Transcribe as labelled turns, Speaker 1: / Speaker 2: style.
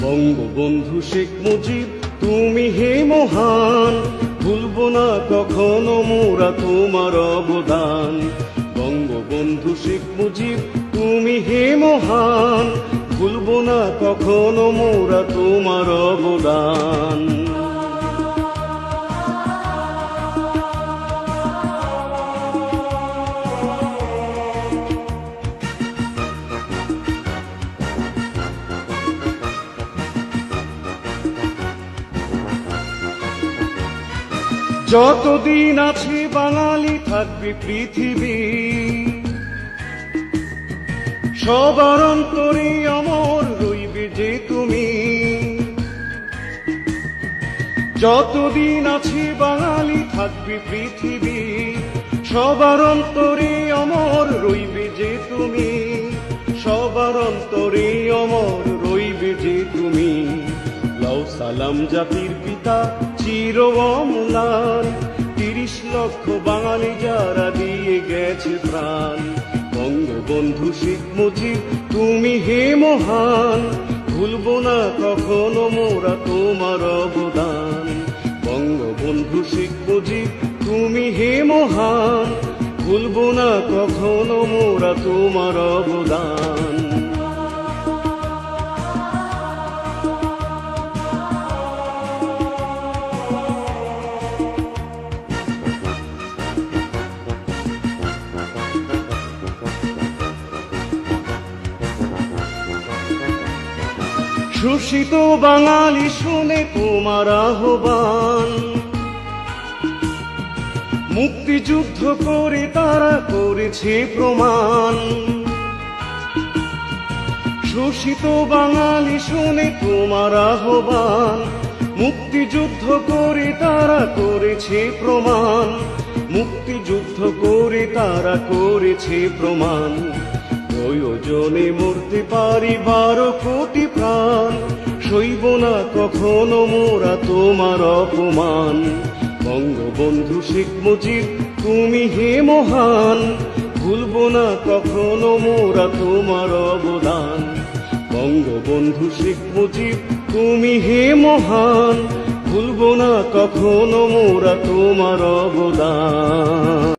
Speaker 1: বঙ্গবন্ধু শেখ মুজিব তুমি হে মহান, ভুলব না কখনো মোরা তোমার অবদান। বঙ্গবন্ধু শেখ মুজিব তুমি হে মহান, ভুলব না কখনো মোরা তোমার অবদান। যতদিন আছে বাঙালি থাকবে পৃথিবী, সবার অন্তরে অমর রইবে যে তুমি। যতদিন আছে বাঙালি থাকবে পৃথিবী, সবার অন্তরে অমর রইবে যে তুমি। সবার অন্তরে অমর রইবে যে তুমি। লাও সালাম জাতির পিতা চির অম্লান, ৩০ লক্ষ বাঙালি যারা দিয়ে গেছে প্রাণ। বঙ্গবন্ধু শেখ মুজিব তুমি হে মহান, ভুলব না কখনো মোরা তোমার অবদান। বঙ্গবন্ধু শেখ মুজিব তুমি হে মহান, ভুলব না কখনো মোরা তোমার অবদান। শোষিত বাঙালি শুনে তোমার আহ্বান, মুক্তিযুদ্ধ করে তারা করেছে প্রমাণ। শোষিত বাঙালি শুনে তোমার আহ্বান, মুক্তিযুদ্ধ করে তারা করেছে প্রমাণ। মুক্তিযুদ্ধ করে তারা করেছে প্রমাণ। প্রয়োজনে মরতে পারি ১২ কোটি প্রাণ, সইব না কখনো মোরা তোমার অপমান। বঙ্গবন্ধু শেখ মুজিব তুমি হে মহান, ভুলব না কখনো মোরা তোমার অবদান। বঙ্গবন্ধু শেখ মুজিব তুমি হে মহান, ভুলব না কখনো মোরা তোমার অবদান।